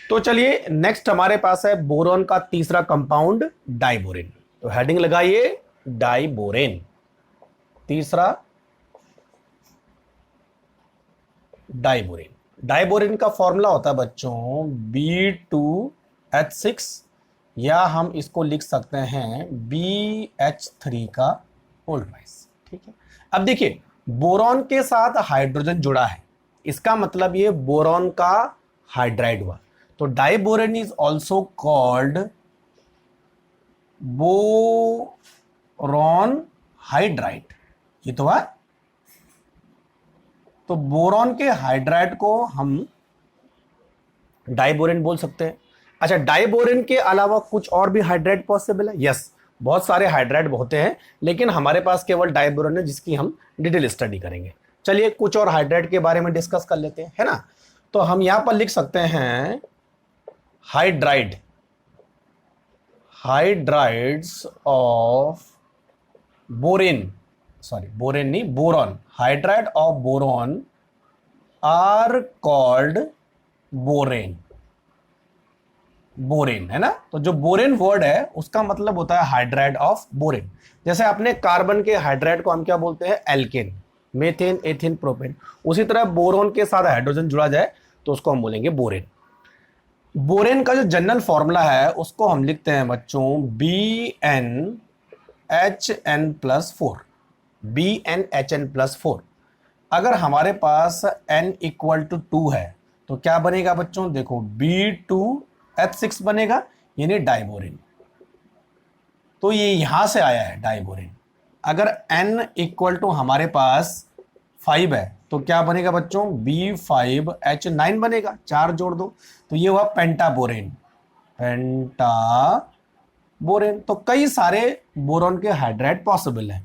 तो चलिए नेक्स्ट हमारे पास है बोरॉन का तीसरा कंपाउंड डाइबोरेन। तो हेडिंग लगाइए डाइबोरेन। तीसरा डाइबोरेन। डाइबोरेन का फॉर्मूला होता है बच्चों B2H6, या हम इसको लिख सकते हैं BH3 का होल राइज। ठीक है, अब देखिए बोरॉन के साथ हाइड्रोजन जुड़ा है, इसका मतलब ये बोरॉन का हाइड्राइड हुआ। तो diborane is also called boron hydride. ये तो है, तो बोरॉन के हाइड्राइड को हम डाइबोरेन बोल सकते हैं। अच्छा, डाइबोरेन के अलावा कुछ और भी हाइड्राइड पॉसिबल है? यस, बहुत सारे हाइड्राइड होते हैं, लेकिन हमारे पास केवल डाइबोरेन है जिसकी हम डिटेल स्टडी करेंगे। चलिए कुछ और हाइड्राइड के बारे में डिस्कस कर लेते हैं, है ना। तो हम यहां पर लिख सकते हैं hydride, hydrides of borane, sorry borane नहीं, boron, hydride of boron are called borane. Borane है ना, तो जो बोरेन वर्ड है उसका मतलब होता है हाइड्राइड ऑफ बोरेन। जैसे अपने कार्बन के हाइड्राइड को हम क्या बोलते हैं? Alkane, methane, ethane, propane. उसी तरह बोरोन के साथ हाइड्रोजन जुड़ा जाए तो उसको हम बोलेंगे बोरेन। बोरेन का जो जनरल फॉर्मूला है उसको हम लिखते हैं बच्चों BnHn+4। BnHn+4। अगर हमारे पास n इक्वल टू 2 है तो क्या बनेगा बच्चों? देखो B2H6 बनेगा, यानी डाइबोरेन। तो ये यहां से आया है डाइबोरेन। अगर n इक्वल टू हमारे पास 5 है तो क्या बनेगा बच्चों? B5H9 बनेगा, 4 जोड़ दो तो ये हुआ पेंटाबोरेन। पेंटाबोरेन। तो कई सारे बोरॉन के हाइड्राइड पॉसिबल है।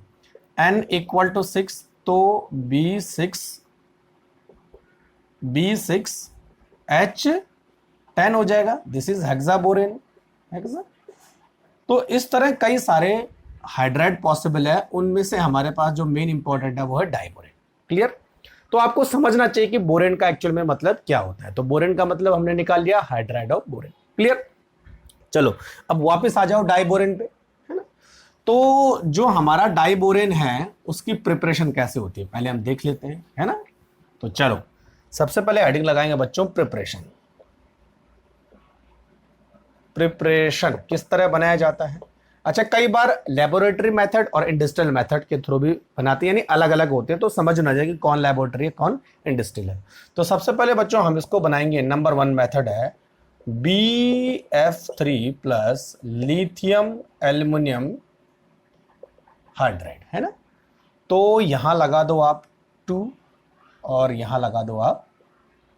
n इक्वल टू 6 तो B6H10 हो जाएगा, दिस इज हेक्साबोरेन। हेक्सा। तो इस तरह कई सारे हाइड्राइड पॉसिबल है, उनमें से हमारे पास जो मेन इंपॉर्टेंट है वो है डाइबोरेन। क्लियर? तो आपको समझना चाहिए कि बोरेन का एक्चुअल में मतलब क्या होता है। तो बोरेन का मतलब हमने निकाल लिया, हाइड्राइड ऑफ बोरेन। क्लियर? चलो अब वापस आ जाओ डाइबोरेन पे, है ना। तो जो हमारा डाइबोरेन है उसकी प्रिपरेशन कैसे होती है पहले हम देख लेते हैं, है ना। तो चलो सबसे पहले हेडिंग लगाएंगे बच्चों प्रिपरेशन। प्रिपरेशन किस तरह बनाया जाता है? अच्छा, कई बार लेबोरेटरी मेथड और इंडस्ट्रियल मेथड के थ्रू भी बनाती है, यानी अलग अलग होते हैं, तो समझ ना जाए कि कौन लेबोरेटरी है कौन इंडस्ट्रियल है। तो सबसे पहले बच्चों हम इसको बनाएंगे, नंबर 1 मेथड है BF3 plus lithium aluminium hydride, है ना। तो यहां लगा दो आप 2 और यहां लगा दो आप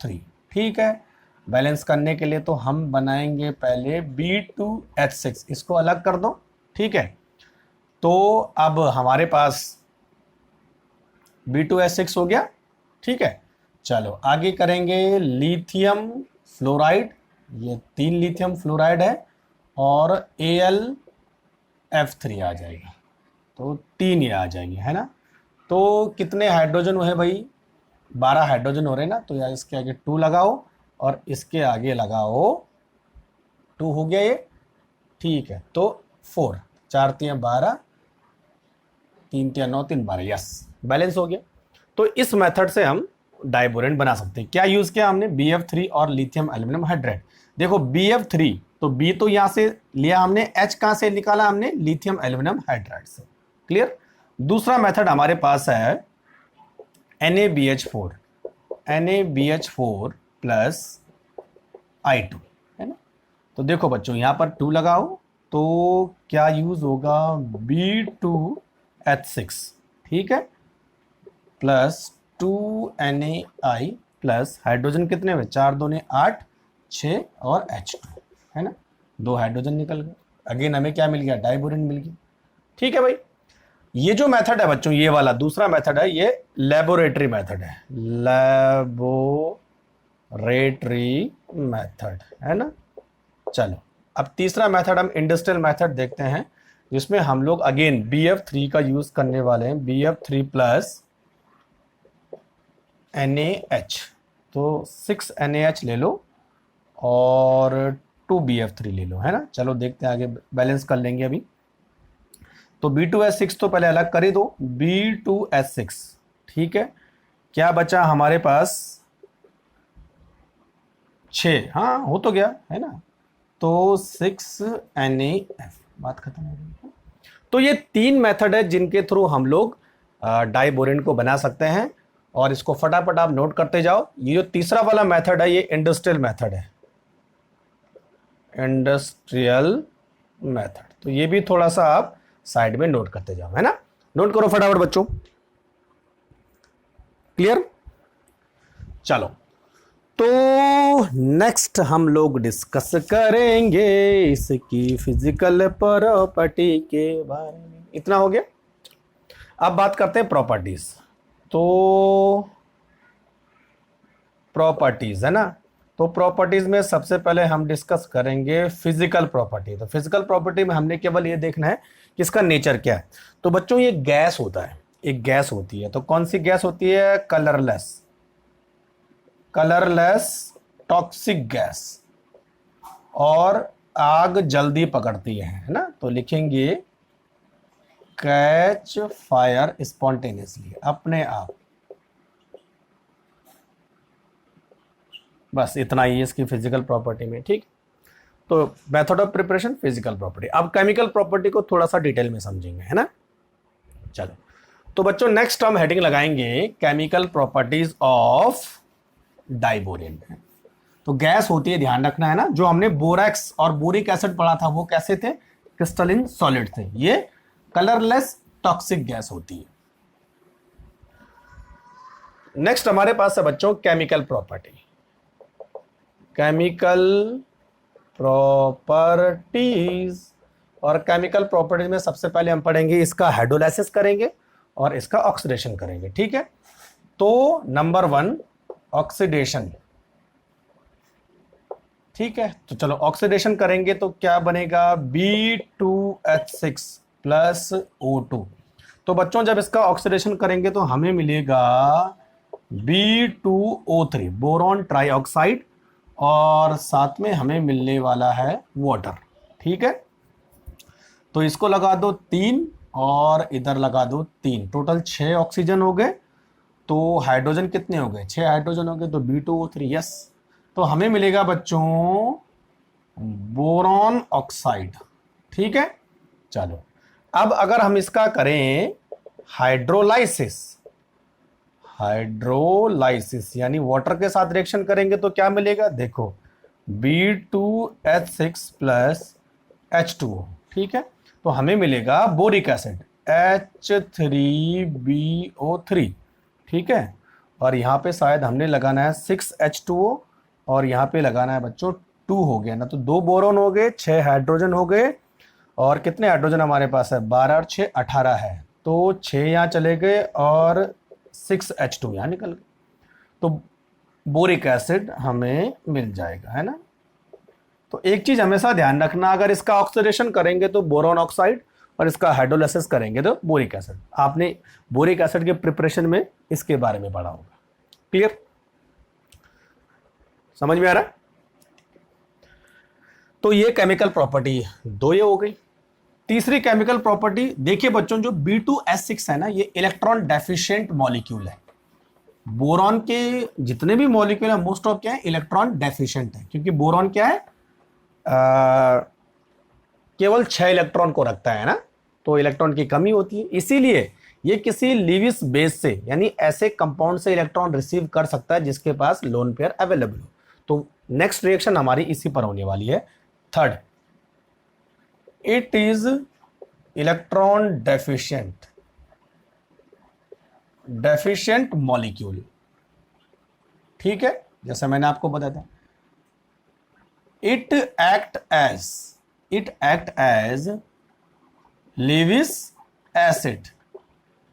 3। ठीक है, बैलेंस करने के लिए तो हम बनाएंगे पहले B2H6, इसको अलग कर दो। ठीक है, तो अब हमारे पास B2H6 हो गया। ठीक है, चलो आगे करेंगे लिथियम फ्लोराइड। ये 3 लिथियम फ्लोराइड है और AlF3 आ जाएगा, तो 3 ये आ जाएंगे, है ना। तो कितने हाइड्रोजन हुए भाई? 12 हाइड्रोजन हो रहे हैं ना, तो यार इसके आगे 2 लगाओ और इसके आगे लगाओ 2, हो गया ये। ठीक है, तो 4, 4 3 12, 3 3 9 3 12, यस, बैलेंस हो गया। तो इस मेथड से हम डाइबोरेन बना सकते हैं। क्या यूज किया हमने? BF3 और लिथियम एल्यूमिनियम हाइड्राइड। देखो BF3 तो B तो यहां से लिया हमने, H कहां से निकाला हमने? लिथियम एल्यूमिनियम हाइड्राइड से। क्लियर? दूसरा मेथड हमारे पास है NaBH4, NaBH4 प्लस I2, है ना। तो देखो बच्चों यहां पर 2 लगाओ तो क्या यूज होगा? B2H6, ठीक है, प्लस 2NaI प्लस हाइड्रोजन कितने हुए? 4 दूने 8, 6 और H2, है ना। 2 हाइड्रोजन निकल गए, अगेन हमें क्या मिल गया? डाइबोरेन मिल गया। ठीक है भाई, ये जो मेथड है बच्चों, ये वाला दूसरा मेथड है, ये लेबोरेटरी मेथड है, लेबोरेटरी मेथड, है ना। चलो अब तीसरा मेथड हम इंडस्ट्रियल मेथड देखते हैं, जिसमें हम लोग अगेन BF3 का यूज करने वाले हैं, BF3 प्लस NaH। तो 6 NaH ले लो और 2BF3 ले लो, है ना। चलो देखते हैं आगे, बैलेंस कर लेंगे अभी। तो B2H6 तो पहले अलग कर ही दो, B2H6, ठीक है। क्या बचा हमारे पास, 6, हाँ हो तो गया है ना। तो 6NaF, बात खत्म हो गई। तो ये 3 मेथड है जिनके थ्रू हम लोग डाइबोरेन को बना सकते हैं, और इसको फटाफट आप नोट करते जाओ। ये जो तीसरा वाला मेथड है ये इंडस्ट्रियल मेथड है, इंडस्ट्रियल मेथड। तो ये भी थोड़ा सा आप साइड में नोट करते जाओ, है ना। नोट करो फटाफट बच्चों, क्लियर। चलो, तो नेक्स्ट हम लोग डिस्कस करेंगे इसकी फिजिकल प्रॉपर्टी के बारे में। इतना हो गया। अब बात करते हैं प्रॉपर्टीज। तो प्रॉपर्टीज है ना, तो प्रॉपर्टीज में सबसे पहले हम डिस्कस करेंगे फिजिकल प्रॉपर्टी। तो फिजिकल प्रॉपर्टी में हमने केवल ये देखना है कि इसका नेचर क्या है। तो बच्चों ये गैस होता है, एक गैस होती है। तो कौन सी गैस होती है, कलरलेस, कलरलेस टॉक्सिक गैस, और आग जल्दी पकड़ती है ना। तो लिखेंगे कैच फायर स्पॉन्टेनियसली, अपने आप। बस इतना ही है इसकी फिजिकल प्रॉपर्टी में, ठीक। तो method of preparation, physical property. अब केमिकल प्रॉपर्टी को थोड़ा सा डिटेल में समझेंगे, है ना। चलो, तो बच्चों नेक्स्ट हम हेडिंग लगाएंगे केमिकल प्रॉपर्टीज ऑफ डाइबोरेन। तो गैस होती है, ध्यान रखना है ना, जो हमने बोरेक्स और बोरिक एसिड पढ़ा था वो कैसे थे, क्रिस्टलिन सॉलिड थे। ये कलरलेस टॉक्सिक गैस होती है। नेक्स्ट हमारे पास है बच्चों केमिकल प्रॉपर्टी, केमिकल प्रॉपर्टीज। और केमिकल प्रॉपर्टीज में सबसे पहले हम पढ़ेंगे इसका हाइड्रोलाइसिस करेंगे और इसका ऑक्सीडेशन करेंगे, ठीक है। तो नंबर 1 ऑक्सीडेशन, ठीक है। तो चलो ऑक्सीडेशन करेंगे तो क्या बनेगा, B2H6 प्लस O2। तो बच्चों जब इसका ऑक्सीडेशन करेंगे तो हमें मिलेगा B2O3, बोरॉन ट्राइऑक्साइड, और साथ में हमें मिलने वाला है वाटर, ठीक है। तो इसको लगा दो 3 और इधर लगा दो 3, टोटल 6 ऑक्सीजन हो गए। तो हाइड्रोजन कितने हो गए, 6 हाइड्रोजन हो गए, तो B2O3, यस। तो हमें मिलेगा बच्चों बोरॉन ऑक्साइड, ठीक है। चलो, अब अगर हम इसका करें हाइड्रोलाइसिस, हाइड्रोलाइसिस यानी वाटर के साथ रिएक्शन करेंगे तो क्या मिलेगा, देखो B2H6 प्लस H2O, ठीक है। तो हमें मिलेगा बोरिक एसिड H3BO3, ठीक है। और यहां पे शायद हमने लगाना है 6H2O, और यहां पे लगाना है बच्चों 2 हो गया ना। तो 2 बोरॉन हो गए, 6 हाइड्रोजन हो गए, और कितने हाइड्रोजन हमारे पास है, 12 और 6 18 है। तो 6 यहां चले गए और 6H2 यहां निकल गए। तो बोरिक एसिड हमें मिल जाएगा, है ना। तो एक चीज हमेशा ध्यान रखना, अगर इसका ऑक्सीडेशन करेंगे तो बोरॉन ऑक्साइड, और इसका हाइड्रोलाइसिस करेंगे तो बोरिक एसिड। आपने बोरिक एसिड के प्रिपरेशन में इसके बारे में पढ़ा होगा, क्लियर, समझ में आ रहा है। तो ये केमिकल प्रॉपर्टी 2 ये हो गई। तीसरी केमिकल प्रॉपर्टी देखिए बच्चों, जो B2H6 है ना, ये इलेक्ट्रॉन डेफिशिएंट मॉलिक्यूल है। बोरॉन के जितने भी मॉलिक्यूल है मोस्ट ऑफ क्या है, इलेक्ट्रॉन डेफिशिएंट है, क्योंकि बोरॉन क्या है, केवल 6 इलेक्ट्रॉन को रखता है ना, तो इलेक्ट्रॉन की कमी होती है। इसीलिए ये किसी लीविस बेस से यानी ऐसे कंपाउंड से इलेक्ट्रॉन रिसीव कर सकता है जिसके पास लोन पेयर अवेलेबल हो। तो नेक्स्ट रिएक्शन हमारी इसी पर होने वाली है, third, it is electron deficient, deficient molecule, ठीक है। जैसे मैंने आपको बताया था, it act as Lewis acid,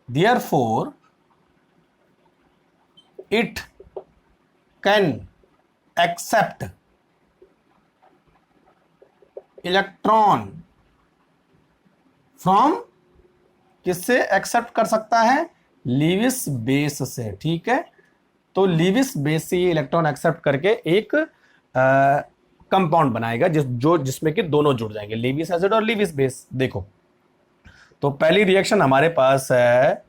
therefore it can accept electron from, किससे एक्सेप्ट कर सकता है, लीविस बेस से, ठीक है। तो लीविस बेस से ये इलेक्ट्रॉन एक्सेप्ट करके एक कंपाउंड बनाएगा जिसमें कि दोनों जुड़ जाएंगे, लीविस एसिड और लीविस बेस। देखो, तो पहली रिएक्शन हमारे पास है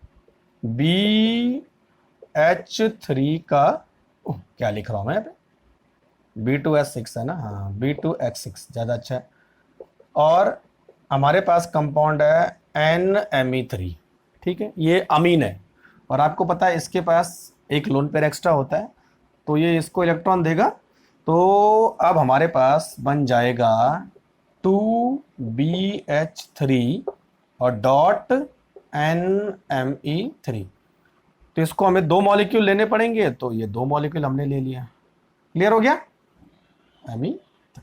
BH3 का, क्या लिख रहा हूं मैं यहाँ पे, B2H6 है ना, हाँ B2H6 ज्यादा अच्छा है। और हमारे पास कंपाउंड है NMe3, ठीक है, ये अमीन है और आपको पता है इसके पास एक लोन पेयर एक्स्ट्रा होता है, तो ये इसको इलेक्ट्रॉन देगा। तो अब हमारे पास बन जाएगा 2BH3 और डॉट NMe3। तो इसको हमें 2 मॉलिक्यूल लेने पड़ेंगे, तो ये 2 मॉलिक्यूल हमने ले लिया। क्लियर हो गया Me3।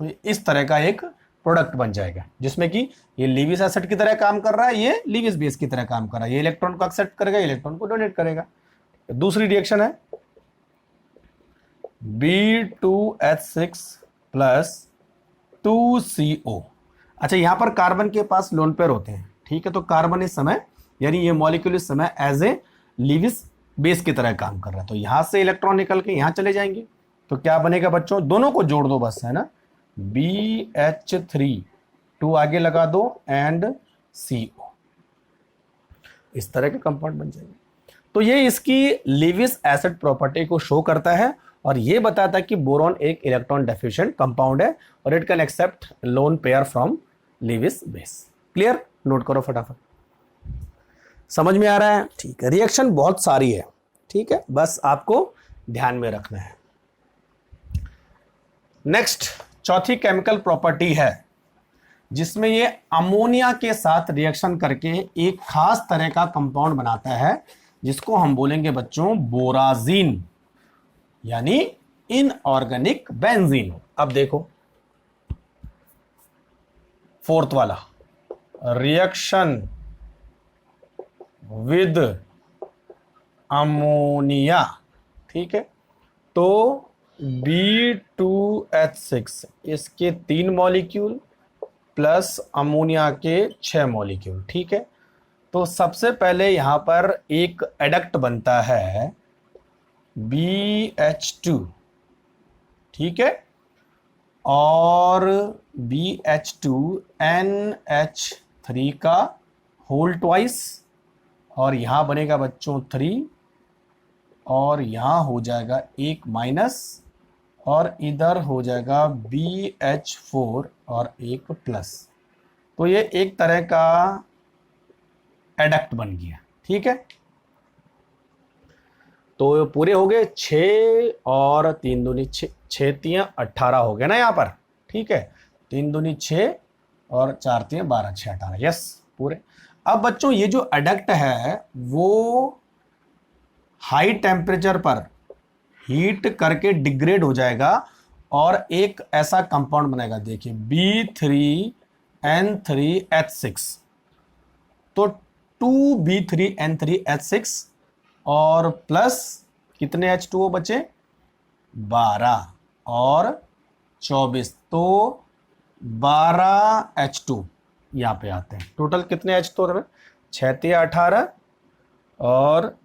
तो ये इस तरह का एक प्रोडक्ट बन जाएगा जिसमें कि ये लीविस एसिड की तरह काम कर रहा है, ये लीविस बेस की तरह काम कर रहा है, ये इलेक्ट्रॉन को एक्सेप्ट करेगा, इलेक्ट्रॉन को डोनेट करेगा। दूसरी रिएक्शन है B2H6 प्लस 2CO। अच्छा, यहां पर कार्बन के पास लोन पेयर होते हैं, ठीक है, तो कार्बन इस समय, यानी ये मॉलिक्यूल इस समय एज ए लीविस बेस की तरह काम कर रहा है, तो यहां से इलेक्ट्रॉन निकल के यहां चले जाएंगे। तो क्या बनेगा बच्चों, दोनों को जोड़ दो बस, है ना, BH3 2 आगे लगा दो एंड CO, इस तरह के कंपाउंड बन जाएंगे। तो ये इसकी लीविस एसिड प्रॉपर्टी को शो करता है और ये बताता है कि बोरॉन एक इलेक्ट्रॉन डेफिशिएंट कंपाउंड है और it can accept lone pair from Lewis base. Clear, note करो फटाफट, समझ में आ रहा है? ठीक है, रिएक्शन बहुत सारी है, ठीक है, बस आपको ध्यान में रखना है। नेक्स्ट, चौथी केमिकल प्रॉपर्टी है जिसमें ये अमोनिया के साथ रिएक्शन करके एक खास तरह का कंपाउंड बनाता है जिसको हम बोलेंगे बच्चों बोराजीन, यानी इनऑर्गेनिक बेंजीन। अब देखो फोर्थ वाला, रिएक्शन विद अमोनिया, ठीक है, तो B2H6 इसके 3 मॉलिक्यूल प्लस अमोनिया के 6 मॉलिक्यूल, ठीक है। तो सबसे पहले यहां पर एक एडक्ट बनता है BH2, ठीक है, और BH2NH3 का होल ट्वाइस, और यहां बनेगा बच्चों 3 और यहां हो जाएगा एक माइनस और इधर हो जाएगा BH4 और एक प्लस। तो ये एक तरह का एडक्ट बन गया, ठीक है। तो पूरे हो गए 6 और 3 दूनी 6, 6 3 18 हो गए ना यहाँ पर, ठीक है, 3 दूनी 6 और 4 3 12 6 18, यस पूरे। अब बच्चों ये जो एडक्ट है वो हाई टेम्परेचर पर हीट करके डिग्रेड हो जाएगा और एक ऐसा कंपाउंड बनेगा, देखिए B3N3H6। तो 2B3N3H6 और प्लस कितने H2O बचे, 12 और 24, तो 12H2 यहाँ पे आते हैं। टोटल कितने H2 6 3 18 और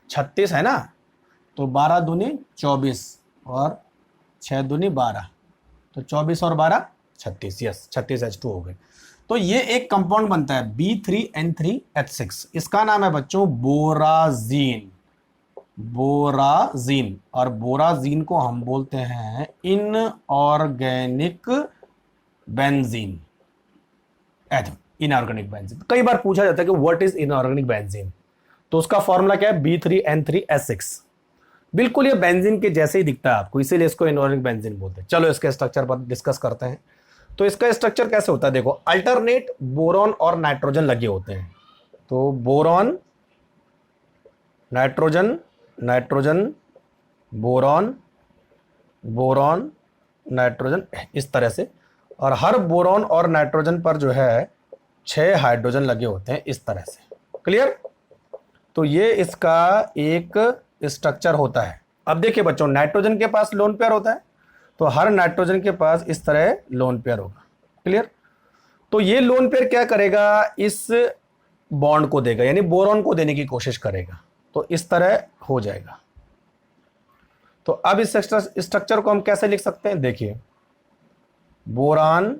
36 है ना, तो 12 दूनी 24 और 6 दूनी 12, तो 24 और 12 36, यस 36 H2 हो गए। तो ये एक कंपाउंड बनता है B3N3H6, इसका नाम है बच्चों बोराजीन। बोराजीन, और बोराजीन को हम बोलते हैं इनऑर्गेनिक बेंजीन। इनऑर्गेनिक बेंजीन, कई बार पूछा जाता है कि व्हाट इज इनऑर्गेनिक बेंजीन, तो उसका फॉर्मूला क्या है B3N3H6। बिल्कुल ये बेंजीन के जैसे ही दिखता है आपको, इसीलिए इसको इनऑर्गेनिक बेंजीन बोलते हैं। चलो इसके स्ट्रक्चर पर डिस्कस करते हैं। तो इसका स्ट्रक्चर कैसे होता है, देखो अल्टरनेट बोरॉन और नाइट्रोजन लगे होते हैं, तो boron nitrogen nitrogen boron boron nitrogen, इस तरह से। और हर बोरॉन और नाइट्रोजन पर जो है 6 हाइड्रोजन लगे होते हैं, इस तरह से। क्लियर, तो ये इसका एक स्ट्रक्चर होता है। अब देखिए बच्चों, नाइट्रोजन के पास लोन पेयर होता है, तो हर नाइट्रोजन के पास इस तरह लोन पेयर होगा। क्लियर, तो ये लोन पेयर क्या करेगा, इस बॉन्ड को देगा, यानी बोरॉन को देने की कोशिश करेगा, तो इस तरह हो जाएगा। तो अब इस स्ट्रक्चर को हम कैसे लिख सकते हैं, देखिए boron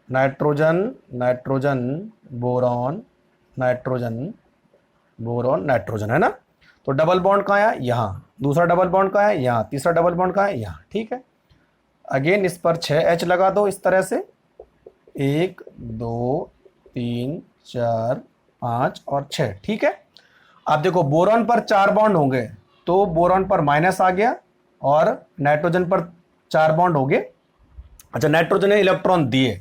nitrogen nitrogen boron nitrogen boron nitrogen, है ना। तो डबल बॉन्ड कहाँ है, यहाँ, दूसरा डबल बॉन्ड कहाँ है, यहाँ, तीसरा डबल बॉन्ड कहाँ है, यहाँ, ठीक है। अगेन इस पर 6H लगा दो इस तरह से, 1 2 3 4 5 और 6, ठीक है। अब देखो बोरॉन पर 4 बॉन्ड होंगे तो बोरॉन पर माइनस आ गया और नाइट्रोजन पर 4 बॉन्ड हो गए। अच्छा, नाइट्रोजन ने इलेक्ट्रॉन दिए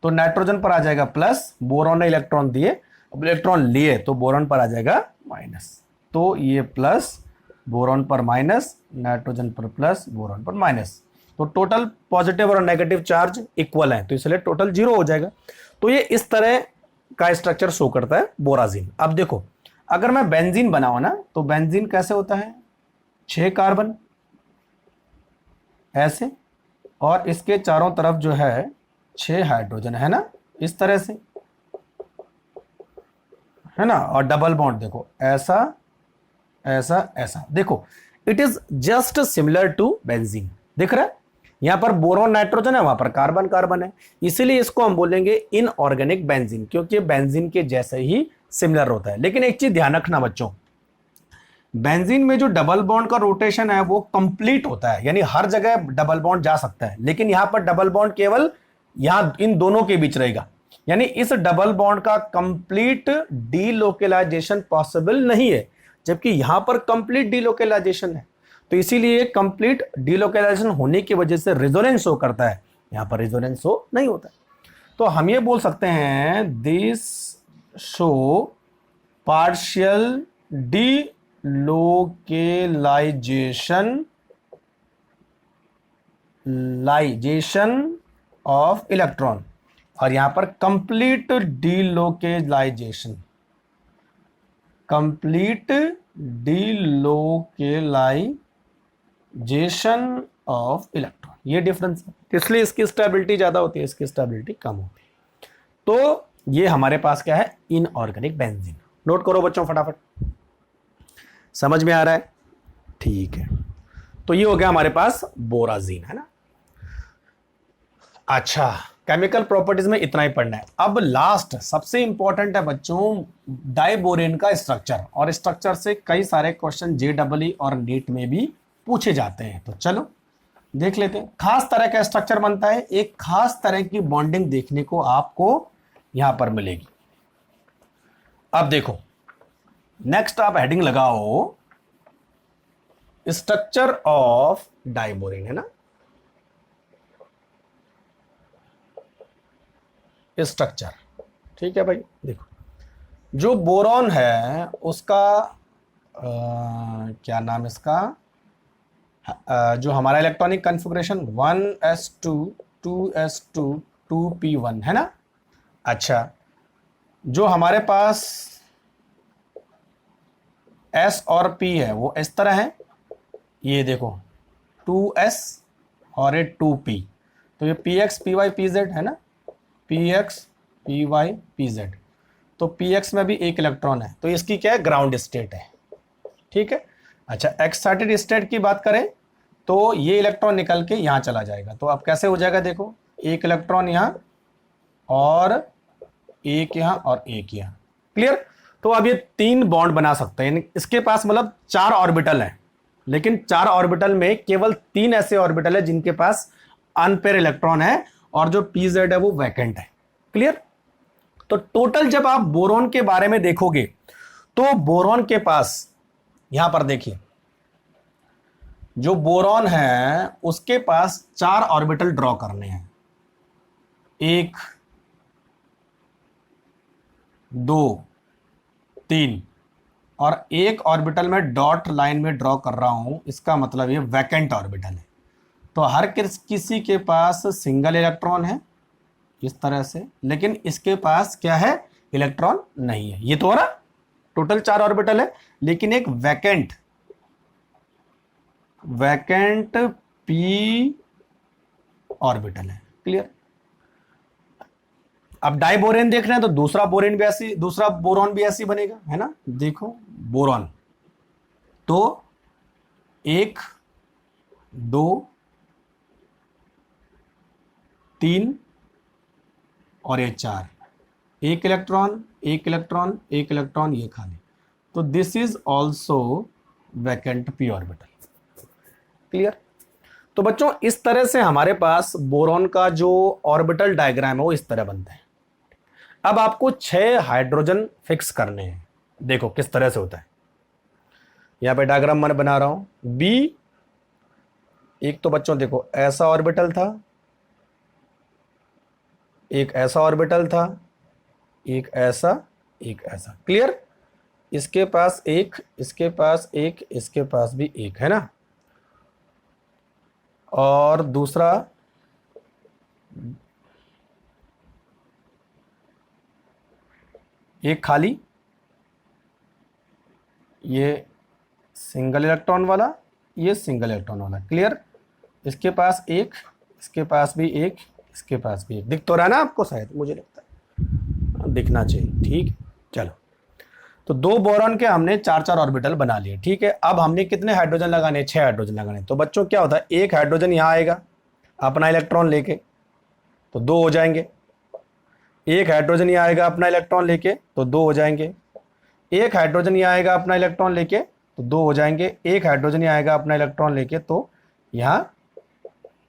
तो नाइट्रोजन पर आ जाएगा प्लस, बोरॉन ने इलेक्ट्रॉन दिए, अब इलेक्ट्रॉन लिए तो बोरॉन पर आ जाएगा माइनस। तो ये प्लस बोरॉन पर माइनस, नाइट्रोजन पर प्लस, बोरॉन पर माइनस, तो टोटल पॉजिटिव और नेगेटिव चार्ज इक्वल है, तो इसलिए टोटल 0 हो जाएगा। तो ये इस तरह का स्ट्रक्चर शो करता है बोराजीन। अब देखो अगर मैं बेंजीन बनाऊं ना, तो बेंजीन कैसे होता है, 6 कार्बन ऐसे, और इसके चारों तरफ जो है 6 हाइड्रोजन, है ना, इस तरह से, है ना। और डबल बॉन्ड देखो ऐसा ऐसा ऐसा, देखो it is just similar to benzene, दिख रहा है। यहां पर बोरोन नाइट्रोजन है, वहां पर कार्बन कार्बन है, इसीलिए इसको हम बोलेंगे इनऑर्गेनिक बेंजीन, क्योंकि बेंजीन के जैसे ही सिमिलर होता है। लेकिन एक चीज ध्यान रखना बच्चों, बेंजीन में जो डबल बॉन्ड का रोटेशन है वो कंप्लीट होता है, यानी हर जगह डबल बॉन्ड जा सकता है, लेकिन यहां पर डबल बॉन्ड केवल यहां इन दोनों के बीच रहेगा, यानी इस डबल बॉन्ड का कंप्लीट डीलोकेलाइजेशन पॉसिबल नहीं है, जबकि यहां पर कंप्लीट डीलोकेलाइजेशन है। तो इसीलिए कंप्लीट डीलोकेलाइजेशन होने की वजह से रेजोनेंस शो करता है, यहां पर रेजोनेंस शो नहीं होता। तो हम ये बोल सकते हैं this show partial delocalisation of electron, और यहां पर complete delocalisation, complete delocalisation of electron, ये डिफरेंस है, इसलिए इसकी स्टेबिलिटी ज्यादा होती है, इसकी स्टेबिलिटी कम होती है। तो ये हमारे पास क्या है, इनऑर्गेनिक बेंजीन। नोट करो बच्चों फटाफट, समझ में आ रहा है, ठीक है। तो ये हो गया हमारे पास बोराजीन, है ना। अच्छा, केमिकल प्रॉपर्टीज में इतना ही पढ़ना है। अब लास्ट सबसे इंपॉर्टेंट है बच्चों डाइबोरेन का स्ट्रक्चर, और स्ट्रक्चर से कई सारे क्वेश्चन JEE और नीट में भी पूछे जाते हैं। तो चलो देख लेते हैं। खास तरह का स्ट्रक्चर बनता है, एक खास तरह की बॉन्डिंग देखने को आपको यहां पर मिलेगी। अब देखो नेक्स्ट आप हेडिंग लगाओ स्ट्रक्चर ऑफ डाइबोरेन, है ना, स्ट्रक्चर, ठीक है भाई। देखो जो बोरॉन है उसका क्या नाम इसका, जो हमारा electronic configuration 1s2 2s2 2p1, है ना। अच्छा, जो हमारे पास s और p है वो इस तरह है, ये देखो 2s और ये 2p, तो ये px py pz है ना, px py pz, तो px में भी एक इलेक्ट्रॉन है, तो इसकी क्या है, ग्राउंड स्टेट है, ठीक है। अच्छा, एक्साइटेड स्टेट की बात करें तो ये इलेक्ट्रॉन निकल के यहां चला जाएगा, तो अब कैसे हो जाएगा, देखो एक इलेक्ट्रॉन यहां और एक यहां और एक यहां, क्लियर। तो अब ये 3 बॉन्ड बना सकते हैं, इसके पास मतलब 4 ऑर्बिटल है, लेकिन 4 ऑर्बिटल में केवल 3 ऐसे ऑर्बिटल है जिनके पास अनपेयर इलेक्ट्रॉन है, और जो pz है वो वैकेंट है, क्लियर। तो टोटल जब आप बोरॉन के बारे में देखोगे तो बोरॉन के पास यहां पर देखिए, जो बोरॉन है उसके पास 4 ऑर्बिटल ड्रॉ करने हैं, 1 2 3, और एक ऑर्बिटल में डॉट लाइन में ड्रॉ कर रहा हूं, इसका मतलब ये वैकेंट ऑर्बिटल है। तो हर किसी के पास सिंगल इलेक्ट्रॉन है इस तरह से, लेकिन इसके पास क्या है, इलेक्ट्रॉन नहीं है। ये तो रहा टोटल 4 ऑर्बिटल है, लेकिन एक वैकेंट p ऑर्बिटल है, क्लियर। अब डाइबोरेन देख रहे हैं तो दूसरा बोरॉन भी ऐसी बनेगा, है ना। देखो बोरॉन तो 1 2 3 और ये 4, एक इलेक्ट्रॉन एक इलेक्ट्रॉन एक इलेक्ट्रॉन, ये खाली। तो this is also vacant P orbital. Clear? तो बच्चों इस तरह से हमारे पास बोरॉन का जो ऑर्बिटल डायग्राम है वो इस तरह बनता है। अब आपको 6 हाइड्रोजन फिक्स करने हैं। देखो किस तरह से होता है। यहां पे डायग्राम मैं बना रहा हूं। बी, एक तो बच्चों देखो ऐसा ऑर्बिटल था, एक ऐसा ऑर्बिटल था, एक ऐसा, एक ऐसा। क्लियर? इसके पास एक, इसके पास एक, इसके पास भी एक, है ना। और दूसरा एक खाली, ये सिंगल इलेक्ट्रॉन वाला, ये सिंगल इलेक्ट्रॉन वाला। क्लियर? इसके पास एक, इसके पास भी एक, इसके पास भी एक। दिख तो रहा है ना आपको? शायद मुझे लगता है दिखना चाहिए। ठीक, चलो। तो 2 बोरॉन के हमने 4-4 ऑर्बिटल बना लिए। ठीक है, अब हमने कितने हाइड्रोजन लगाने? 6 हाइड्रोजन लगाने। तो बच्चों क्या होता है, एक हाइड्रोजन यहां आएगा अपना इलेक्ट्रॉन लेके, तो 2 हो जाएंगे। एक हाइड्रोजन यहां आएगा अपना इलेक्ट्रॉन लेके, तो 2 हो जाएंगे। एक हाइड्रोजन यहां आएगा अपना इलेक्ट्रॉन लेके, तो 2 हो जाएंगे। एक हाइड्रोजन यहां आएगा अपना इलेक्ट्रॉन लेके, तो यहां,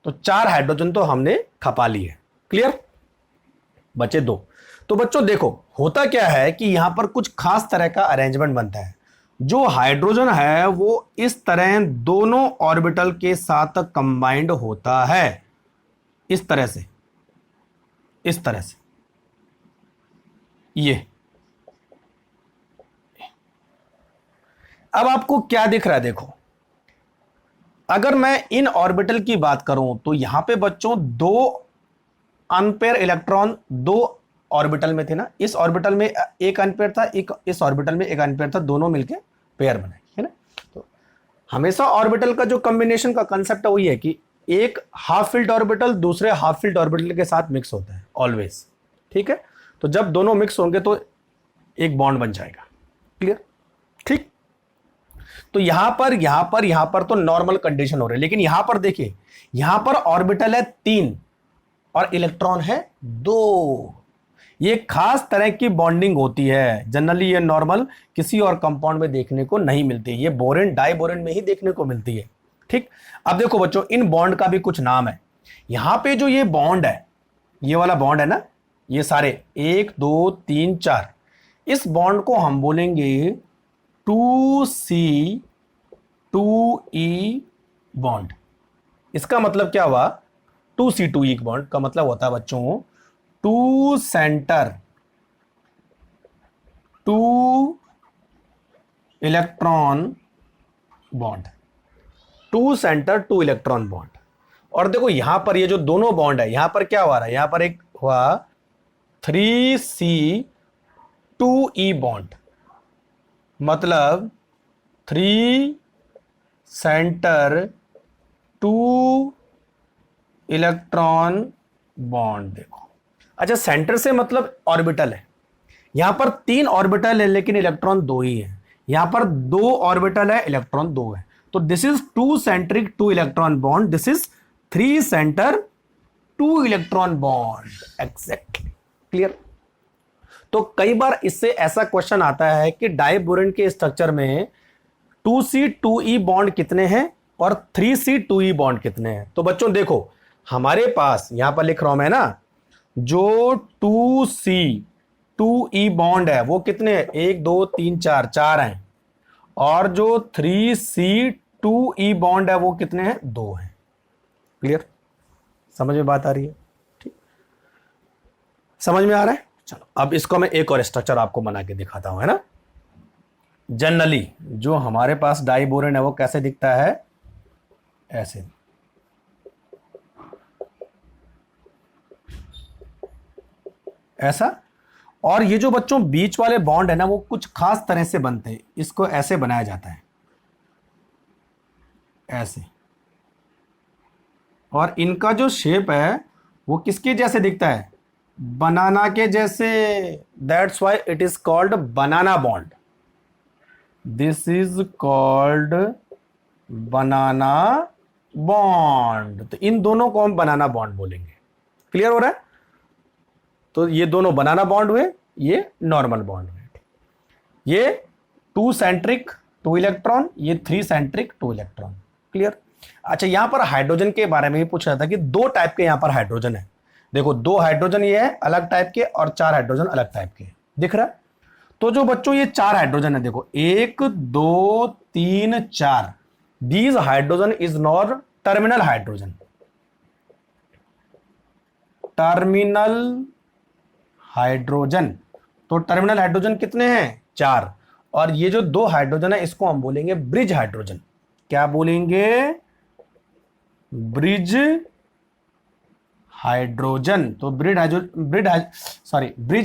तो 4 हाइड्रोजन तो हमने खपा लिए। क्लियर? बचे 2। तो बच्चों देखो होता क्या है कि यहां पर कुछ खास तरह का अरेंजमेंट बनता है। जो हाइड्रोजन है वो इस तरह दोनों ऑर्बिटल के साथ कंबाइंड होता है, इस तरह से, इस तरह से। ये अब आपको क्या दिख रहा है? देखो अगर मैं इन ऑर्बिटल की बात करूं तो यहां पे बच्चों 2 अनपेयर इलेक्ट्रॉन 2 ऑर्बिटल में थे ना। इस ऑर्बिटल में एक अनपेयर था, एक इस ऑर्बिटल में एक अनपेयर था, दोनों मिलके पेयर बने, है ना। तो हमेशा ऑर्बिटल का जो कॉम्बिनेशन का कंसेप्ट है वही है कि एक हाफ फिल्ड ऑर्बिटल दूसरे हाफ फिल्ड ऑर्बिटल के साथ मिक्स होता है ऑलवेज। ठीक है, तो जब दोनों मिक्स होंगे तो एक बॉन्ड बन जाएगा। क्लियर? ठीक। तो यहां पर तो नॉर्मल कंडीशन हो रही है, लेकिन यहां पर देखिए, यहां पर ऑर्बिटल है 3 और इलेक्ट्रॉन है 2। ये खास तरह की बॉन्डिंग होती है। जनरली ये नॉर्मल किसी और कंपाउंड में देखने को नहीं मिलती, ये बोरेन डाइबोरेन में ही देखने को मिलती है। ठीक। अब देखो बच्चों इन बॉन्ड का भी कुछ नाम है। यहां पे जो ये बॉन्ड है, ये वाला बॉन्ड है ना, ये सारे 1 2 3 4, इस बॉन्ड को हम बोलेंगे 2C2E बॉन्ड। इसका मतलब क्या हुआ? 2C2E बॉन्ड का मतलब होता है बच्चों 2 centre 2 electron bond, 2 centre 2 electron bond. और देखो यहां पर ये जो दोनों बॉन्ड है, यहां पर क्या हुआ रहा है? यहां पर एक हुआ 3C2E बॉन्ड, मतलब 3 सेंटर 2 इलेक्ट्रॉन बॉन्ड। देखो अच्छा, सेंटर से मतलब ऑर्बिटल है। यहां पर 3 ऑर्बिटल है लेकिन इलेक्ट्रॉन 2 ही है। यहां पर 2 ऑर्बिटल है, इलेक्ट्रॉन 2 है। तो this is 2 centric 2 electron bond, this is 3 centre 2 electron bond. Exactly. Clear? तो कई बार इससे ऐसा क्वेश्चन आता है कि डाइबोरेन के स्ट्रक्चर में 2C2E बॉन्ड कितने हैं और 3C2E बॉन्ड कितने हैं। तो बच्चों देखो हमारे पास यहां पर लिख रहा हूं मैं ना, जो 2C2E बॉन्ड है वो कितने हैं? 1 2 3 4, 4 हैं। और जो 3C2E बॉन्ड है वो कितने हैं? 2 हैं। क्लियर? समझ में बात आ रही है? ठीक, समझ में आ रहा है? चलो अब इसको मैं एक और स्ट्रक्चर आपको बना के दिखाता हूं, है ना। जनरली जो हमारे पास डाइबोरेन है वो कैसे दिखता है? ऐसे, ऐसा। और ये जो बच्चों बीच वाले बॉन्ड है ना वो कुछ खास तरह से बनते हैं। इसको ऐसे बनाया जाता है, ऐसे। और इनका जो शेप है वो किसके जैसे दिखता है? बनाना के जैसे। That's why it is called banana bond. This is called banana bond, तो इन दोनों को हम बनाना बॉन्ड बोलेंगे। क्लियर हो रहा है? तो ये दोनों बनाना बॉन्ड हुए, ये नॉर्मल बॉन्ड हुए। ये 2 सेंट्रिक 2 इलेक्ट्रॉन, ये 3 सेंट्रिक 2 इलेक्ट्रॉन। क्लियर? अच्छा, यहां पर हाइड्रोजन के बारे में भी पूछ रहा था कि 2 टाइप के यहां पर हाइड्रोजन है। देखो 2 हाइड्रोजन ये है अलग टाइप के और 4 हाइड्रोजन अलग टाइप के, दिख रहा है? तो जो बच्चों ये 4 हाइड्रोजन है, देखो 1 2 3 4, these hydrogen is not terminal hydrogen. Terminal hydrogen, तो टर्मिनल हाइड्रोजन कितने हैं? 4। और ये जो 2 हाइड्रोजन है इसको हम बोलेंगे ब्रिज हाइड्रोजन। क्या बोलेंगे? Bridge hydrogen. तो ब्रिज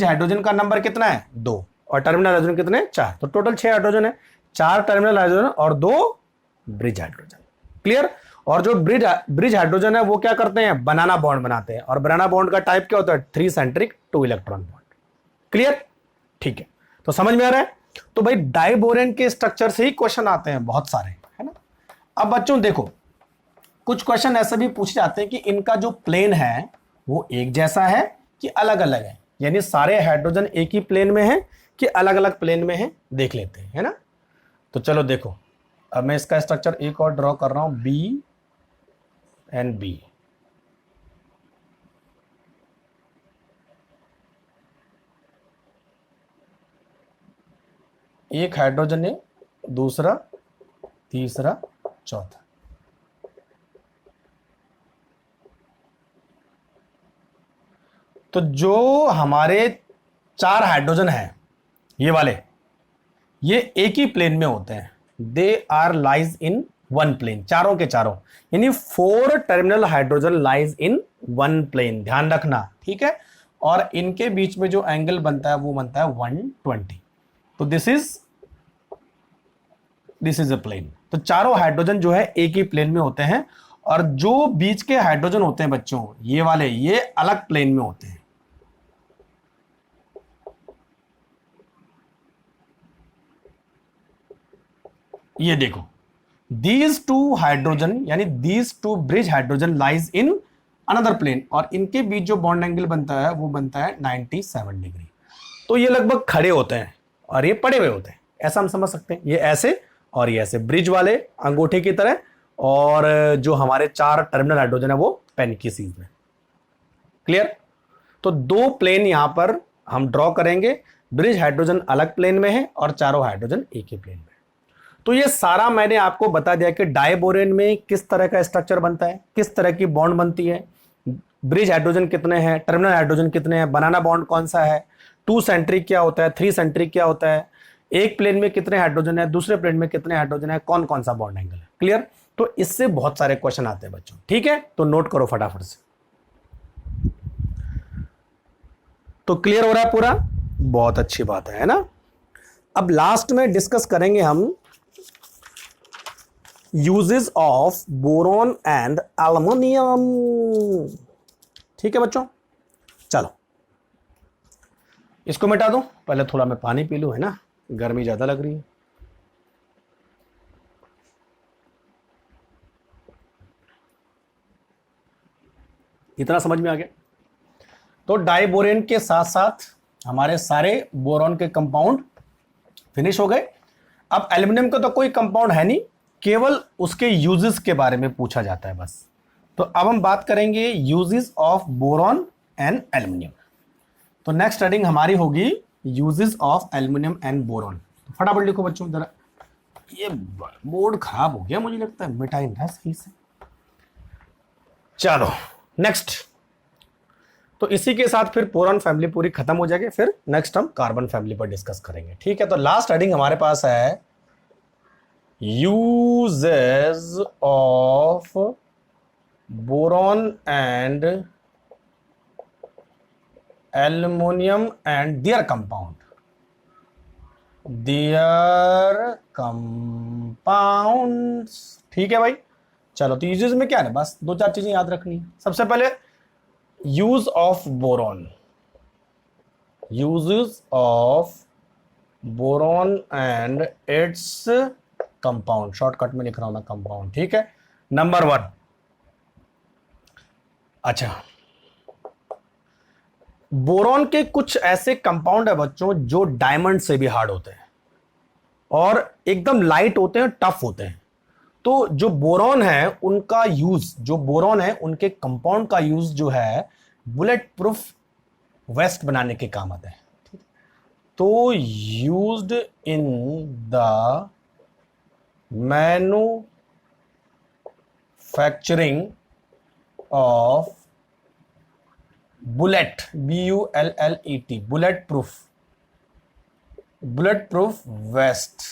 हाइड्रोजन का नंबर कितना है? 2, और टर्मिनल हाइड्रोजन कितने? 4। तो टोटल 6 हाइड्रोजन है, 4 टर्मिनल हाइड्रोजन और 2 ब्रिज हाइड्रोजन। क्लियर? और जो ब्रिज हाइड्रोजन है वो क्या करते हैं? बनाना बॉन्ड बनाते हैं। और बनाना बॉन्ड का टाइप क्या होता है? 3 सेंट्रिक 2 इलेक्ट्रॉन बॉन्ड। क्लियर? ठीक है, तो समझ में आ रहा है? तो भाई डाइबोरेन के स्ट्रक्चर से ही क्वेश्चन आते हैं बहुत सारे, है ना? अब बच्चों देखो, कुछ क्वेश्चन ऐसे भी पूछे जाते हैं कि इनका जो प्लेन है वो एक जैसा है कि अलग अलग है, यानी सारे हाइड्रोजन एक ही प्लेन में है कि अलग अलग प्लेन में है, देख लेते हैं, है ना? तो चलो देखो, अब मैं इसका स्ट्रक्चर एक और ड्रॉ कर रहा हूं, बी एंड बी। एक हाइड्रोजन है, दूसरा, तीसरा, चौथा। तो जो हमारे 4 हाइड्रोजन हैं ये वाले, ये एक ही प्लेन में होते हैं। They are lies in one plane, चारों के चारों, यानी 4 terminal hydrogen lies in one plane, ध्यान रखना, ठीक है? और इनके बीच में जो एंगल बनता है वो बनता है 120। तो दिस इज अ प्लेन। तो चारों हाइड्रोजन जो है एक ही प्लेन में होते हैं, और जो बीच के हाइड्रोजन होते हैं बच्चों, ये वाले, ये अलग प्लेन में होते हैं। ये देखो, दीज 2 हाइड्रोजन यानी these 2 bridge hydrogen lies in another plane, और इनके बीच जो बॉन्ड एंगल बनता है वो बनता है 97 डिग्री। तो ये लगभग खड़े होते हैं और ये पड़े हुए होते हैं, ऐसा हम समझ सकते हैं। ये ऐसे और ये ऐसे, ब्रिज वाले अंगूठे की तरह, और जो हमारे 4 टर्मिनल हाइड्रोजन है वो पेन की सीध में। क्लियर? तो 2 प्लेन यहां पर हम ड्रॉ करेंगे, ब्रिज हाइड्रोजन अलग प्लेन में है और चारों हाइड्रोजन एक ही प्लेन में। तो ये सारा मैंने आपको बता दिया कि डाइबोरेन में किस तरह का स्ट्रक्चर बनता है, किस तरह की बॉन्ड बनती है, ब्रिज हाइड्रोजन कितने हैं, टर्मिनल हाइड्रोजन कितने हैं, बनाना बॉन्ड कौन सा है, 2 सेंट्रिक क्या होता है, 3 सेंट्रिक क्या होता है, एक प्लेन में कितने हाइड्रोजन है, दूसरे प्लेन में कितने हाइड्रोजन है, कौन कौन सा बॉन्ड एंगल है। क्लियर? तो इससे बहुत सारे क्वेश्चन आते हैं बच्चों, ठीक है? तो नोट करो फटाफट से। तो क्लियर हो रहा है पूरा? बहुत अच्छी बात है ना? अब लास्ट में डिस्कस करेंगे हम uses of boron and aluminium. ठीक है बच्चों, चलो इसको मिटा दूं, पहले थोड़ा मैं पानी पी लूं, है ना, गर्मी ज्यादा लग रही है। इतना समझ में आ गया? तो डाइबोरेन के साथ साथ हमारे सारे बोरॉन के कंपाउंड फिनिश हो गए। अब एल्युमिनियम का तो कोई कंपाउंड है नहीं, केवल उसके यूजेस के बारे में पूछा जाता है बस। तो अब हम बात करेंगे uses of boron and aluminium. तो नेक्स्ट हेडिंग हमारी होगी uses of aluminium and boron. तो फटाफट लिखो बच्चों जरा, ये बोर्ड खराब हो गया मुझे लगता है, मिटाई ना सही से। चलो नेक्स्ट, तो इसी के साथ फिर बोरॉन फैमिली पूरी खत्म हो जाएगी, फिर नेक्स्ट हम कार्बन फैमिली पर डिस्कस करेंगे। ठीक है, तो लास्ट हेडिंग हमारे पास है uses of boron and aluminium and there compounds. ठीक है भाई, चलो तो यूजेस में क्या है, बस 2-4 चीजें याद रखनी है। सबसे पहले use of boron, uses of boron and its compound, shortcut में लिख रहा हूं मैं कंपाउंड। ठीक है, नंबर 1 अच्छा, बोरॉन के कुछ ऐसे कंपाउंड है बच्चों जो डायमंड से भी हार्ड होते हैं और एकदम लाइट होते हैं, टफ होते हैं। तो जो बोरॉन है उनका यूज, जो बोरॉन है उनके कंपाउंड का यूज जो है बुलेट प्रूफ वेस्ट बनाने के काम आता है। तो used in the manufacturing of bullet, BULLET, bullet proof waste,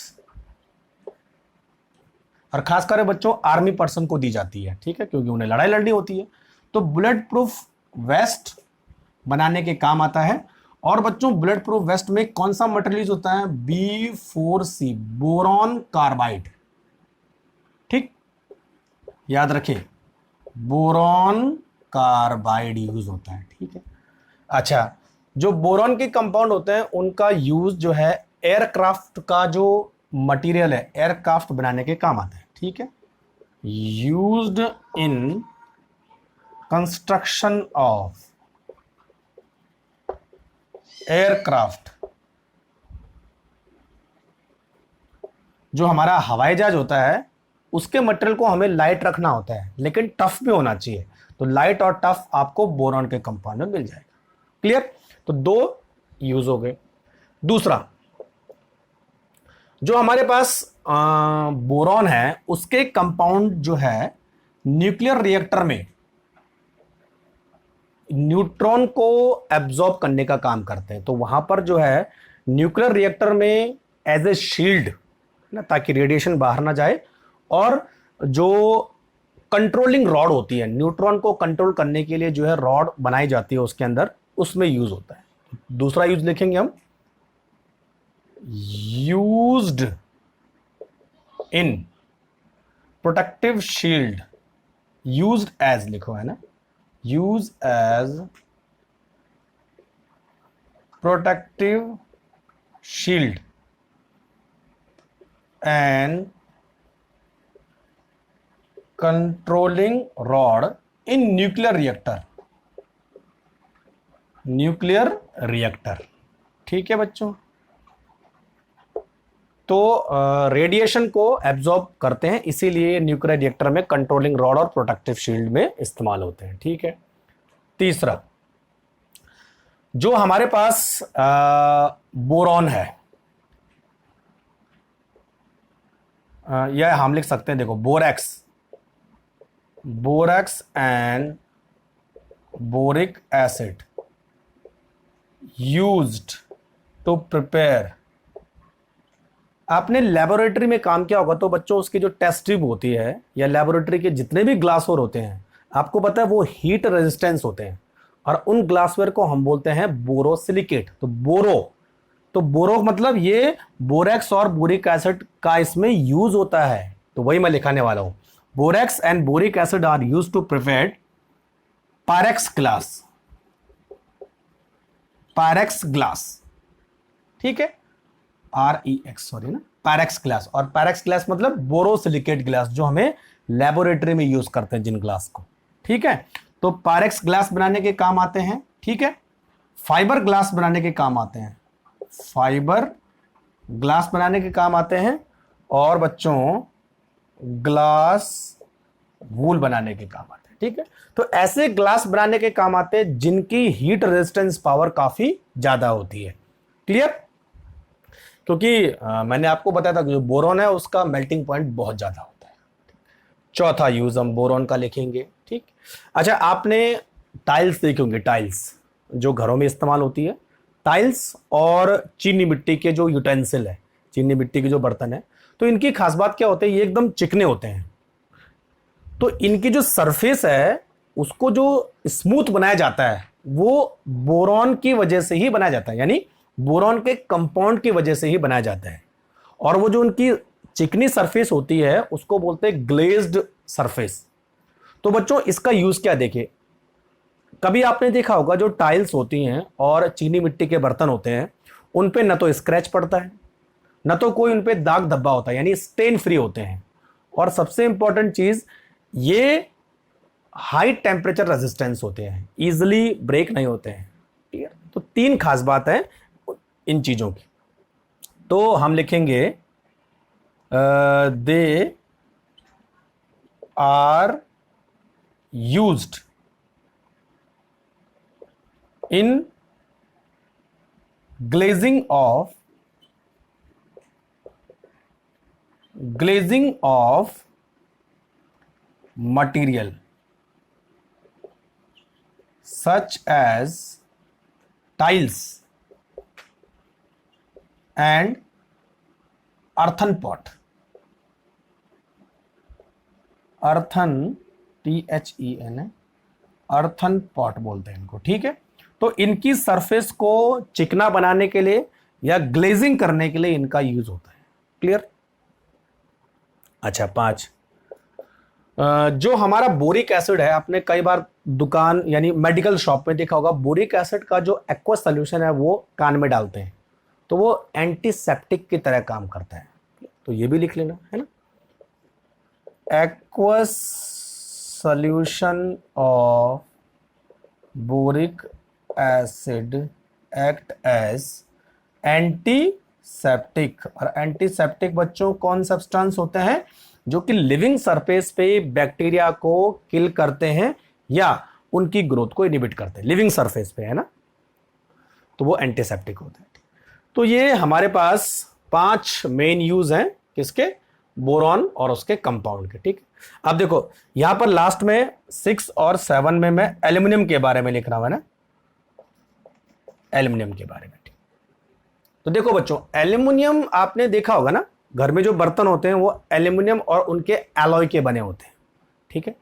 और खासकर बच्चों आर्मी पर्सन को दी जाती है, ठीक है, क्योंकि उन्हें लड़ाई लड़नी होती है। तो बुलेट प्रूफ वेस्ट बनाने के काम आता है। और बच्चों बुलेट प्रूफ वेस्ट में कौन सा मटेरियल यूज होता है? B4C, boron carbide. ठीक, याद रखिए, बोरॉन कार्बाइड यूज होता है, ठीक है। अच्छा, जो बोरॉन के कंपाउंड होते हैं उनका यूज जो है एयरक्राफ्ट का जो मटेरियल है, एयरक्राफ्ट बनाने के काम आता है, ठीक है। Used in construction of aircraft, जो हमारा हवाई जहाज होता है उसके मटेरियल को हमें लाइट रखना होता है लेकिन टफ भी होना चाहिए। तो लाइट और टफ आपको बोरॉन के कंपाउंड में मिल जाएगा। क्लियर? तो दो यूज हो गए। दूसरा, जो हमारे पास बोरॉन है उसके कंपाउंड जो है न्यूक्लियर रिएक्टर में न्यूट्रॉन को एब्जॉर्ब करने का काम करते हैं। तो वहां पर जो है न्यूक्लियर रिएक्टर में एज ए शील्ड ना, ताकि रेडिएशन बाहर ना जाए, और जो कंट्रोलिंग रॉड होती है, न्यूट्रॉन को कंट्रोल करने के लिए जो है रॉड बनाई जाती है उसके अंदर, उसमें यूज होता है। दूसरा यूज लिखेंगे हम, used in protective shield, used as लिखो है ना, use as protective shield and controlling rod in nuclear reactor, ठीक है बच्चों। तो रेडिएशन को एब्जॉर्ब करते हैं, इसीलिए न्यूक्लियर रिएक्टर में कंट्रोलिंग रॉड और प्रोटेक्टिव शील्ड में इस्तेमाल होते हैं, ठीक है। तीसरा, जो हमारे पास बोरॉन है, यह हम लिख सकते हैं, देखो, borax and boric acid used to prepare. आपने लेबोरेटरी में काम किया होगा तो बच्चों उसकी जो टेस्ट ट्यूब होती है या लेबोरेटरी के जितने भी ग्लासवेयर होते हैं, आपको पता है वो हीट रेजिस्टेंस होते हैं, और उन ग्लासवेयर को हम बोलते हैं बोरोसिलिकेट। तो बोरो मतलब ये बोरेक्स और बोरिक एसिड का इसमें यूज होता है, तो वही मैं लिखाने वाला हूं। Borax and boric acid are use to prepare Pyrex glass, ठीक है, REX, सॉरी ना, पायरेक्स ग्लास। और पायरेक्स ग्लास मतलब बोरोसिलिकेट ग्लास, जो हमें लेबोरेटरी में यूज करते हैं जिन ग्लास को, ठीक है। तो पायरेक्स ग्लास बनाने के काम आते हैं, ठीक है। फाइबर ग्लास बनाने के काम आते हैं, और बच्चों ग्लास वूल बनाने के काम आते हैं, ठीक है। तो ऐसे ग्लास बनाने के काम आते हैं जिनकी हीट रेजिस्टेंस पावर काफी ज्यादा होती है। क्लियर? क्योंकि मैंने आपको बताया था कि जो बोरॉन है उसका मेल्टिंग पॉइंट बहुत ज्यादा होता है। चौथा यूज हम बोरॉन का लिखेंगे, ठीक। अच्छा, आपने टाइल्स देखे होंगे, टाइल्स जो घरों में इस्तेमाल होती है, टाइल्स और चीनी मिट्टी के जो यूटेंसिल है, चीनी मिट्टी के जो बर्तन है, तो इनकी खास बात क्या होती है, ये एकदम चिकने होते हैं। तो इनकी जो सरफेस है उसको जो स्मूथ बनाया जाता है वो बोरॉन की वजह से ही बनाया जाता है, यानी बोरॉन के कंपाउंड की वजह से ही बनाया जाता है। और वो जो उनकी चिकनी सरफेस होती है उसको बोलते हैं ग्लेज्ड सरफेस। तो बच्चों इसका यूज क्या, देखिए, कभी आपने देखा होगा जो टाइल्स होती हैं और चीनी मिट्टी के बर्तन होते हैं, उन पे न तो स्क्रैच पड़ता है, न तो कोई उन पे दाग धब्बा होता है, यानी स्टेन फ्री होते हैं। और सबसे इंपॉर्टेंट चीज, ये हाई टेम्परेचर रेजिस्टेंस होते हैं, इजिली ब्रेक नहीं होते हैं। ठीक है, तो 3 खास बात है इन चीजों की। तो हम लिखेंगे they are used in glazing of material such as tiles and earthen pot. earthen THEN earthen pot बोलते हैं इनको। ठीक है, तो इनकी सरफेस को चिकना बनाने के लिए या ग्लेजिंग करने के लिए इनका यूज होता है। क्लियर? अच्छा, 5 जो हमारा बोरिक एसिड है, आपने कई बार दुकान यानी मेडिकल शॉप में देखा होगा, बोरिक एसिड का जो एक्वस सोल्यूशन है वो कान में डालते हैं, तो वो एंटीसेप्टिक की तरह काम करता है। तो ये भी लिख लेना है ना, aqueous solution of boric acid act as antiseptic. और एंटीसेप्टिक बच्चों कौन सब्सटेंस होते हैं? जो कि लिविंग सरफेस पे बैक्टीरिया को किल करते हैं या उनकी ग्रोथ को इनहिबिट करते हैं, लिविंग सरफेस पे, है ना, तो वो एंटीसेप्टिक होते हैं। तो ये हमारे पास 5 मेन यूज हैं किसके? बोरॉन और उसके कंपाउंड के। ठीक, अब देखो यहां पर लास्ट में 6 और 7 में मैं एल्यूमिनियम के बारे में लिख रहा हूं, है ना, एल्यूमिनियम के बारे में। ठीक, तो देखो बच्चों, एल्यूमिनियम आपने देखा होगा ना, घर में जो बर्तन होते हैं वो एल्यूमिनियम और उनके एलॉय के बने होते हैं। ठीक है,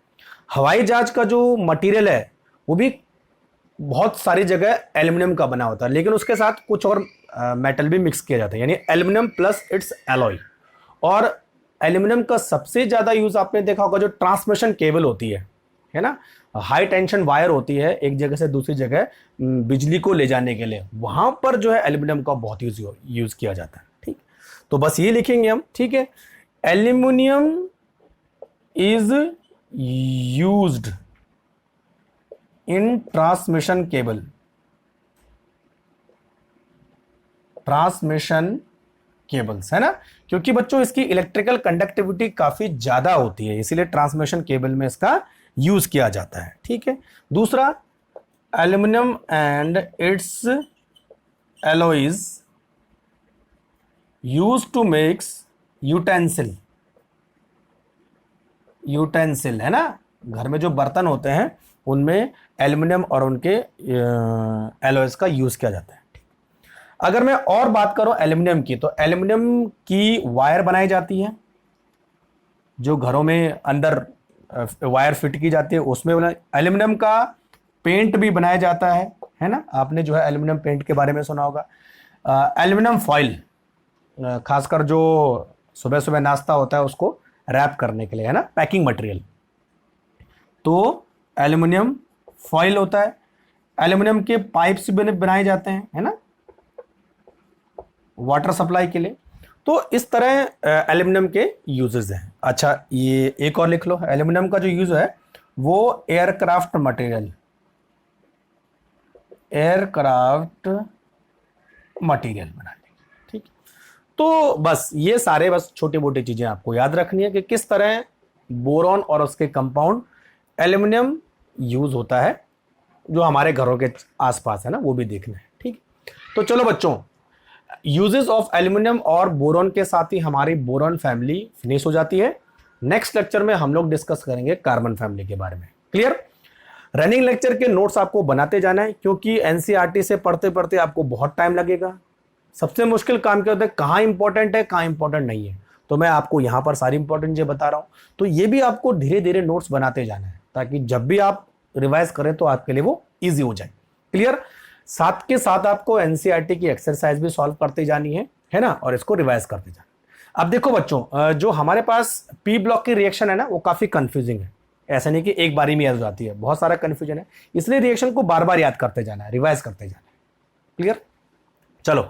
हवाई जहाज का जो मटेरियल है वो भी बहुत सारी जगह एल्यूमिनियम का बना होता है, लेकिन उसके साथ कुछ और मेटल भी मिक्स किया जाता है, यानी एल्यूमिनियम प्लस इट्स एलॉय। और एल्यूमिनियम का सबसे ज्यादा यूज आपने देखा होगा जो ट्रांसमिशन केबल होती है ना, हाई टेंशन वायर होती है एक जगह से दूसरी जगह बिजली को ले जाने के लिए, वहां पर जो है एल्यूमिनियम का बहुत यूज किया जाता है। ठीक, तो बस ये लिखेंगे हम। ठीक है, aluminium is used in transmission cable, transmission cables, है ना, क्योंकि बच्चों इसकी इलेक्ट्रिकल कंडक्टिविटी काफी ज्यादा होती है, इसीलिए ट्रांसमिशन केबल में इसका यूज किया जाता है। ठीक है, दूसरा, aluminium and its alloys use to makes utensil, utensil, है ना, घर में जो बर्तन होते हैं उनमें एल्यूमिनियम और उनके एलॉयज का यूज किया जाता है। अगर मैं और बात करूं एल्यूमिनियम की, तो एल्यूमिनियम की वायर बनाई जाती है, जो घरों में अंदर वायर फिट की जाती है उसमें एल्यूमिनियम का पेंट भी बनाया जाता है ना, आपने जो है एल्यूमिनियम पेंट के बारे में सुना होगा। एल्यूमिनियम फॉइल, खासकर जो सुबह सुबह नाश्ता होता है उसको रैप करने के लिए, है ना, पैकिंग मटेरियल, तो एल्यूमिनियम फॉइल होता है। एल्यूमिनियम के पाइप्स भी बनाए जाते हैं, है ना, वाटर सप्लाई के लिए। तो इस तरह एल्यूमिनियम के यूजेस हैं। अच्छा, ये एक और लिख लो, एल्यूमिनियम का जो यूज है वो एयरक्राफ्ट मटेरियल, एयरक्राफ्ट मटेरियल बनाने। ठीक, तो बस ये सारे बस छोटी मोटी चीजें आपको याद रखनी है कि किस तरह बोरॉन और उसके कंपाउंड एल्यूमिनियम यूज होता है, जो हमारे घरों के आसपास है ना, वो भी देखना है। ठीक, तो चलो बच्चों, यूजेस ऑफ एल्यूमिनियम और बोरॉन के साथ ही हमारी बोरॉन फैमिली फिनिश हो जाती है। नेक्स्ट लेक्चर में हम लोग डिस्कस करेंगे कार्बन फैमिली के बारे में। क्लियर? रनिंग लेक्चर के नोट्स आपको बनाते जाना है, क्योंकि एनसीईआरटी से पढ़ते पढ़ते आपको बहुत टाइम लगेगा। सबसे मुश्किल काम क्या होता है, कहाँ इंपॉर्टेंट है कहाँ इंपॉर्टेंट नहीं है, तो मैं आपको यहाँ पर सारी इंपॉर्टेंट चीजें बता रहा हूँ। तो ये भी आपको धीरे धीरे नोट्स बनाते जाना है, ताकि जब भी आप रिवाइज करें तो आपके लिए वो ईजी हो जाए। क्लियर? साथ के साथ आपको एनसीईआरटी की एक्सरसाइज भी सॉल्व करते जानी है ना, और इसको रिवाइज करते जाना। अब देखो बच्चों, जो हमारे पास पी ब्लॉक की रिएक्शन है ना, वो काफी कंफ्यूजिंग है। ऐसा नहीं कि एक बारी में याद हो जाती है, बहुत सारा कंफ्यूजन है, इसलिए रिएक्शन को बार बार याद करते जाना है, रिवाइज करते जाना है। क्लियर? चलो,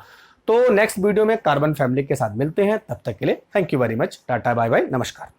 तो नेक्स्ट वीडियो में कार्बन फैमिली के साथ मिलते हैं। तब तक के लिए thank you very much, ta-ta bye bye, नमस्कार।